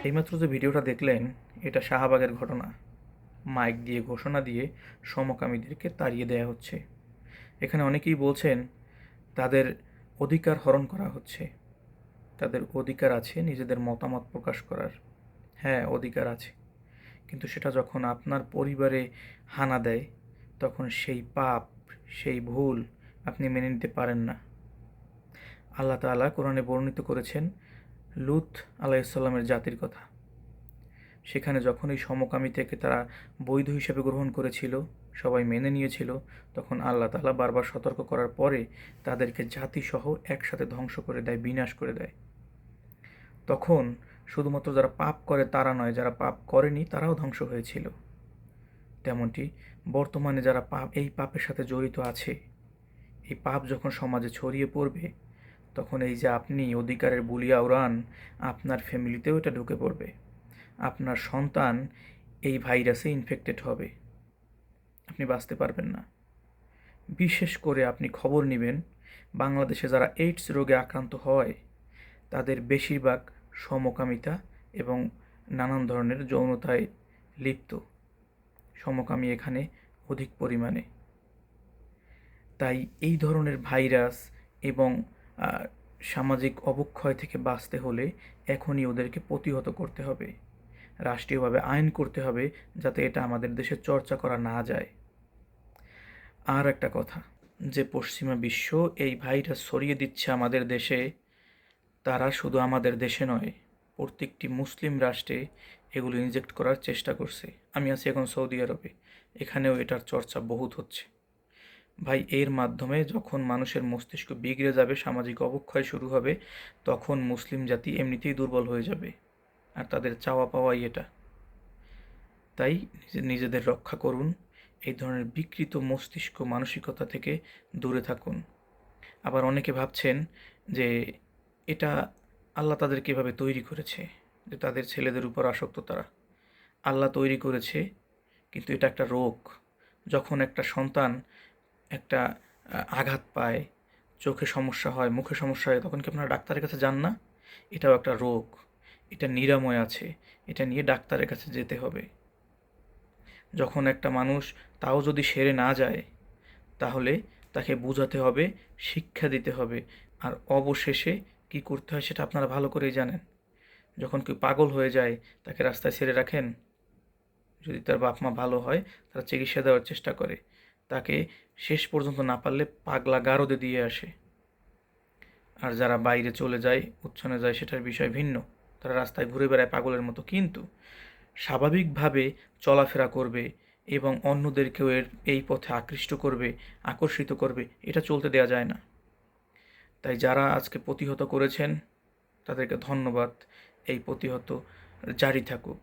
এইমাত্র যে ভিডিওটা দেখলেন, এটা শাহবাগের ঘটনা। মাইক দিয়ে ঘোষণা দিয়ে সমকামীদেরকে তাড়িয়ে দেয়া হচ্ছে। এখানে অনেকেই বলছেন তাদের অধিকার হরণ করা হচ্ছে। তাদের অধিকার আছে নিজেদের মতামত প্রকাশ করার। হ্যাঁ, অধিকার আছে, কিন্তু সেটা যখন আপনার পরিবারে হানা দেয়, তখন সেই পাপ, সেই ভুল আপনি মেনে নিতে পারেন না। আল্লাহ তাআলা কোরআনে বর্ণিত করেছেন লূত আলাইহিসসালামের জাতির কথা। সেখানে যখন এই সমকামিতাকে তারা বৈধ হিসেবে গ্রহণ করেছিল, সবাই মেনে নিয়েছিল, তখন আল্লাহ তাআলা বারবার সতর্ক করার পরে তাদেরকে জাতিসহ একসাথে ধ্বংস করে দেয়, বিনাশ করে দেয়। তখন শুধুমাত্র যারা পাপ করে তারা নয়, যারা পাপ করেনি তারাও ধ্বংস হয়েছিল। তেমনটি বর্তমানে যারা এই পাপের সাথে জড়িত আছে, এই পাপ যখন সমাজে ছড়িয়ে পড়বে, তখন এই যে আপনি অধিকারের বুলিয়া উড়ান, আপনার ফ্যামিলিতেও এটা ঢুকে পড়বে। আপনার সন্তান এই ভাইরাসে ইনফেক্টেড হবে, আপনি বাঁচতে পারবেন না। বিশেষ করে আপনি খবর নেবেন, বাংলাদেশে যারা এইডস রোগে আক্রান্ত হয় তাদের বেশিরভাগ সমকামিতা এবং নানান ধরনের যৌনতায় লিপ্ত। সমকামী এখানে অধিক পরিমাণে। তাই এই ধরনের ভাইরাস এবং সামাজিক অবক্ষয় থেকে বাঁচতে হলে এখনই ওদেরকে প্রতিহত করতে হবে, রাষ্ট্রীয়ভাবে আইন করতে হবে যাতে এটা আমাদের দেশে চর্চা করা না যায়। আর একটা কথা, যে পশ্চিমা বিশ্ব এই ভাইরাস ছড়িয়ে দিচ্ছে আমাদের দেশে, তারা শুধু আমাদের দেশে নয়, প্রত্যেকটি মুসলিম রাষ্ট্রে এগুলো ইনজেক্ট করার চেষ্টা করছে। আমি আছি এখন সৌদি আরবে, এখানেও এটার চর্চা বহুত হচ্ছে। ভাই, এর মাধ্যমে যখন মানুষের মস্তিষ্ক বিগড়ে যাবে, সামাজিক অবক্ষয় শুরু হবে, তখন মুসলিম জাতি এমনিতেই দুর্বল হয়ে যাবে, আর তাদের চাওয়া পাওয়াই এটা। তাই নিজেদের রক্ষা করুন, এই ধরনের বিকৃত মস্তিষ্ক মানসিকতা থেকে দূরে থাকুন। আবার অনেকে ভাবছেন যে এটা আল্লাহ তাদেরকে এভাবে তৈরি করেছে যে তাদের ছেলেদের উপর আসক্ত তারা। আল্লাহ তৈরি করেছে, কিন্তু এটা একটা রোগ। যখন একটা সন্তান একটা আঘাত পায়, চোখে সমস্যা হয়, মুখে সমস্যা হয়, তখন কি আপনারা ডাক্তারের কাছে যান না? এটাও একটা রোগ, এটা নিরাময় আছে, এটা নিয়ে ডাক্তারের কাছে যেতে হবে। যখন একটা মানুষ তাও যদি সেরে না যায়, তাহলে তাকে বোঝাতে হবে, শিক্ষা দিতে হবে। আর অবশেষে কি করতে হয় সেটা আপনারা ভালো করেই জানেন। যখন কেউ পাগল হয়ে যায়, তাকে রাস্তায় ছেড়ে রাখেন? যদি তার বাপ মা ভালো হয়, তারা চিকিৎসা দেওয়ার চেষ্টা করে, তাকে শেষ পর্যন্ত না পারলে পাগলা গারদে দিয়ে আসে। আর যারা বাইরে চলে যায়, উচ্ছনে যায়, সেটার বিষয় ভিন্ন। তারা রাস্তায় ঘুরে বেড়ায় পাগলের মতো, কিন্তু স্বাভাবিকভাবে চলাফেরা করবে এবং অন্যদেরকেও এই পথে আকৃষ্ট করবে, আকর্ষিত করবে, এটা চলতে দেওয়া যায় না। তাই যারা আজকে প্রতিহত করেছেন তাদেরকে ধন্যবাদ। এই প্রতিহত জারি থাকুক।